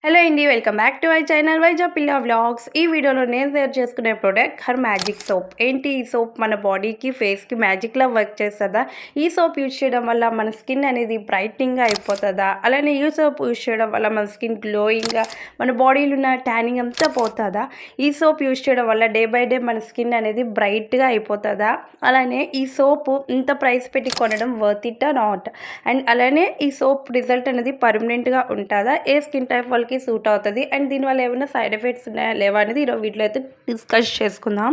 Hello అండి, welcome back to my channel వైజాపిల్లా vlogs. ఈ వీడియోలో నేను షేర్ చేసుకునే ప్రోడక్ట్ హర్ మ్యాజిక్ సోప్. ఏంటి ఈ సోప్ మన బాడీకి ఫేస్కి మ్యాజిక్లా వర్క్ చేస్తుందా? ఈ సోప్ యూజ్ చేయడం వల్ల మన స్కిన్ అనేది బ్రైట్నింగ్గా అయిపోతుందా? అలానే ఈ సోప్ యూజ్ చేయడం వల్ల మన స్కిన్ గ్లోయింగ్గా, మన బాడీలో ఉన్న ట్యానింగ్ అంతా పోతుందా? ఈ సోప్ యూజ్ చేయడం వల్ల డే బై డే మన స్కిన్ అనేది బ్రైట్గా అయిపోతుందా? అలానే ఈ సోపు ఇంత ప్రైస్ పెట్టి కొనడం వర్త్ ఇట్ నాట్? అండ్ అలానే ఈ సోప్ రిజల్ట్ అనేది పర్మనెంట్గా ఉంటుందా? ఏ స్కిన్ టైప్ వాళ్ళకి సూట్ అవుతుంది అండ్ దీనివల్ల ఏమైనా సైడ్ ఎఫెక్ట్స్ ఉన్నాయా లేవా అనేది ఈరోజు వీటిలో అయితే డిస్కస్ చేసుకుందాం.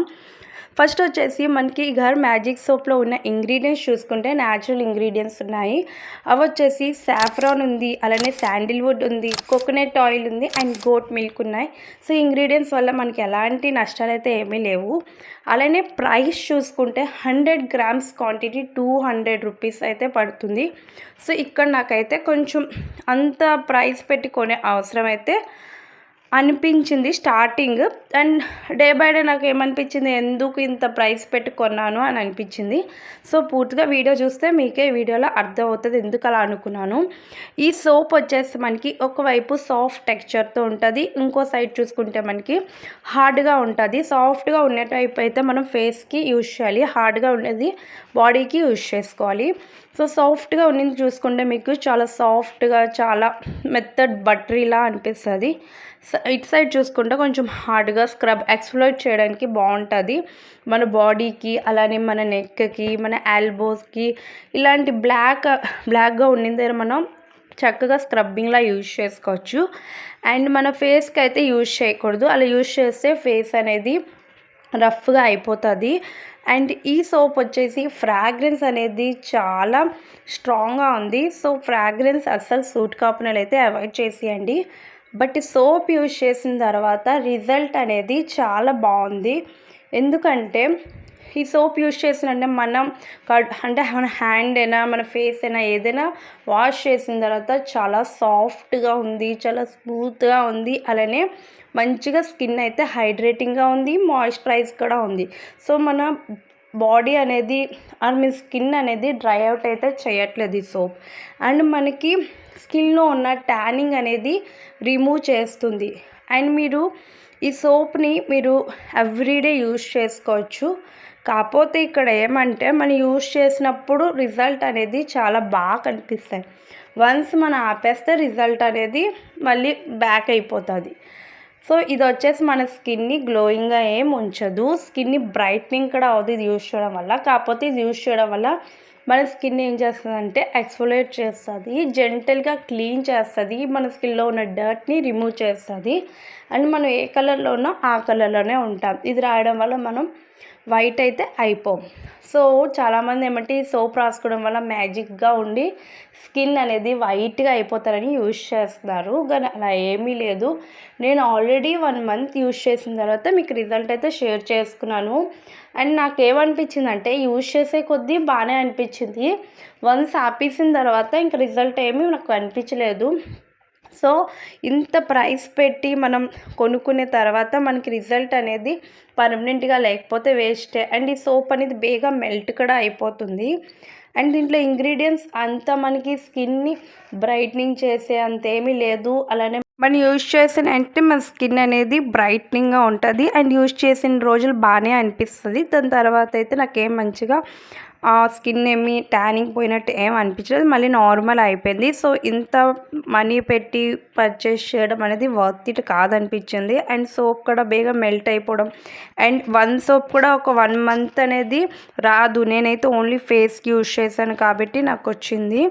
ఫస్ట్ వచ్చేసి మనకి ఘర్ మ్యాజిక్ సోప్లో ఉన్న ఇంగ్రీడియంట్స్ చూసుకుంటే న్యాచురల్ ఇంగ్రీడియంట్స్ ఉన్నాయి. అవి వచ్చేసి సాఫ్రాన్ ఉంది, అలానే శాండిల్వుడ్ ఉంది, కోకోనట్ ఆయిల్ ఉంది అండ్ గోట్ మిల్క్ ఉన్నాయి. సో ఇంగ్రీడియంట్స్ వల్ల మనకి ఎలాంటి నష్టాలు అయితే ఏమీ లేవు. అలానే ప్రైస్ చూసుకుంటే 100 గ్రామ్స్ క్వాంటిటీ 200 రూపీస్ అయితే పడుతుంది. సో ఇక్కడ నాకైతే కొంచెం అంత ప్రైస్ పెట్టి కొనే అవసరం అయితే అనిపించింది starting. And day by day నాకు ఏమనిపించింది, ఎందుకు ఇంత ప్రైస్ పెట్టి కొన్నాను అని అనిపించింది. సో పూర్తిగా వీడియో చూస్తే మీకే వీడియోలో అర్థం అవుతుంది ఎందుకు అలా అనుకున్నాను. ఈ సోప్ వచ్చేసి మనకి ఒకవైపు సాఫ్ట్ టెక్స్చర్తో ఉంటుంది, ఇంకో సైడ్ చూసుకుంటే మనకి హార్డ్గా ఉంటుంది. సాఫ్ట్గా ఉండే టైప్ అయితే మనం ఫేస్కి యూజ్ చేయాలి, హార్డ్గా ఉండేది బాడీకి యూజ్ చేసుకోవాలి. సో సాఫ్ట్గా ఉన్నది చూసుకుంటే మీకు చాలా సాఫ్ట్గా, చాలా మెత్తడ్ బటరీలా అనిపిస్తుంది. ఇటు సైడ్ చూసుకుంటే కొంచెం హార్డ్గా స్క్రబ్ ఎక్స్ఫోలియేట్ చేయడానికి బాగుంటుంది మన బాడీకి, అలానే మన నెక్కి, మన ఎల్బోస్కి. ఇలాంటి బ్లాక్గా ఉండింది మనం చక్కగా స్క్రబ్బింగ్లా యూజ్ చేసుకోవచ్చు. అండ్ మన ఫేస్కి అయితే యూజ్ చేయకూడదు, అలా యూజ్ చేస్తే ఫేస్ అనేది రఫ్గా అయిపోతుంది. అండ్ ఈ సోప్ వచ్చేసి ఫ్రాగ్రెన్స్ అనేది చాలా స్ట్రాంగ్గా ఉంది. సో ఫ్రాగ్రెన్స్ అస్సలు సూట్ కాపునలు అయితే అవాయిడ్ చేసేయండి. బట్ సోప్ యూజ్ చేసిన తర్వాత రిజల్ట్ అనేది చాలా బాగుంది. ఎందుకంటే ఈ సోప్ యూజ్ చేసినంటే మనం అంటే మన హ్యాండ్ అయినా మన ఫేస్ అయినా ఏదైనా వాష్ చేసిన తర్వాత చాలా సాఫ్ట్గా ఉంది, చాలా స్మూత్గా ఉంది. అలానే మంచిగా స్కిన్ అయితే హైడ్రేటింగ్గా ఉంది, మాయిశ్చరైజ్ కూడా ఉంది. సో మన బాడీ అనేది మీ స్కిన్ అనేది డ్రై అవుట్ అయితే చేయట్లేదు ఈ సోప్. అండ్ మనకి స్కిన్లో ఉన్న ట్యానింగ్ అనేది రిమూవ్ చేస్తుంది. అండ్ మీరు ఈ సోప్ని మీరు ఎవ్రీడే యూజ్ చేసుకోవచ్చు. కాకపోతే ఇక్కడ ఏమంటే మనం యూజ్ చేసినప్పుడు రిజల్ట్ అనేది చాలా బాగా కనిపిస్తాయి. వన్స్ మనం ఆపేస్తే రిజల్ట్ అనేది మళ్ళీ బ్యాక్ అయిపోతుంది. సో ఇది వచ్చేసి మన స్కిన్ని గ్లోయింగ్గా ఏం ఉంచదు, స్కిన్ని బ్రైట్నింగ్ కూడా అవుతుంది ఇది యూజ్ చేయడం వల్ల. కాకపోతే ఇది యూజ్ చేయడం వల్ల మన స్కిన్ ఏం చేస్తుందంటే ఎక్స్ఫోలియేట్ చేస్తుంది, జెంటల్గా క్లీన్ చేస్తుంది, మన స్కిన్లో ఉన్న డర్ట్ని రిమూవ్ చేస్తుంది. అండ్ మనం ఏ కలర్లో ఉన్నా ఆ కలర్లోనే ఉంటాం. ఇది రాయడం వల్ల మనం వైట్ అయితే అయిపోం. సో చాలామంది ఏమంటే ఈ సోప్ రాసుకోవడం వల్ల మ్యాజిక్గా ఉండి స్కిన్ అనేది వైట్గా అయిపోతారని యూజ్ చేస్తున్నారు, కానీ అలా ఏమీ లేదు. నేను ఆల్రెడీ 1 మంత్ యూజ్ చేసిన తర్వాత మీకు రిజల్ట్ అయితే షేర్ చేసుకున్నాను. అండ్ నాకేమనిపించిందంటే యూజ్ చేసే కొద్దీ బాగానే అనిపించింది, వన్స్ ఆపేసిన తర్వాత ఇంక రిజల్ట్ ఏమీ నాకు అనిపించలేదు. సో ఇంత ప్రైస్ పెట్టి మనం కొనుక్కునే తర్వాత మనకి రిజల్ట్ అనేది పర్మనెంట్గా లేకపోతే వేస్టే. అండ్ ఈ సోప్ అనేది బేగా మెల్ట్ కూడా అయిపోతుంది. అండ్ దీంట్లో ఇంగ్రీడియంట్స్ అంతా మనకి స్కిన్ని బ్రైట్నింగ్ చేసే అంతేమీ లేదు. అలానే మనం యూజ్ చేసిన అంటే మన స్కిన్ అనేది బ్రైట్నింగ్గా ఉంటుంది అండ్ యూజ్ చేసిన రోజులు బాగానే అనిపిస్తుంది. దాని తర్వాత అయితే నాకేం మంచిగా స్కిన్ ఏమి ట్యానింగ్ పోయినట్టు ఏం అనిపించలేదు, మళ్ళీ నార్మల్ అయిపోయింది. సో ఇంత మనీ పెట్టి పర్చేస్ చేయడం అనేది వర్త్ ఇట్ కాదనిపించింది. అండ్ సోప్ కూడా బేగా మెల్ట్ అయిపోవడం, అండ్ వన్ సోప్ కూడా ఒక 1 మంత్ అనేది రాదు. నేనైతే ఓన్లీ ఫేస్కి యూజ్ చేశాను కాబట్టి నాకు వచ్చింది.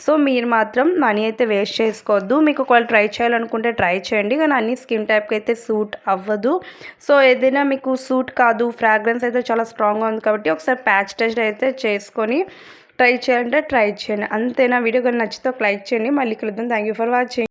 సో మీరు మాత్రం మనీ అయితే వేస్ట్ చేసుకోవద్దు. మీకు ఒకవేళ ట్రై చేయాలనుకుంటే ట్రై చేయండి, కానీ అన్ని స్కిన్ టైప్కి అయితే సూట్ అవ్వదు. సో ఏదైనా మీకు సూట్ కాదు, ఫ్రాగ్రెన్స్ అయితే చాలా స్ట్రాంగ్గా ఉంది కాబట్టి ఒకసారి ప్యాచ్ టెస్ట్ అయితే చేసుకొని ట్రై చేయండి. అంతేనా? వీడియో కానీ నచ్చితే ఒక లైక్ చేయండి. మళ్ళీ కలుద్దాం. Thank you for watching.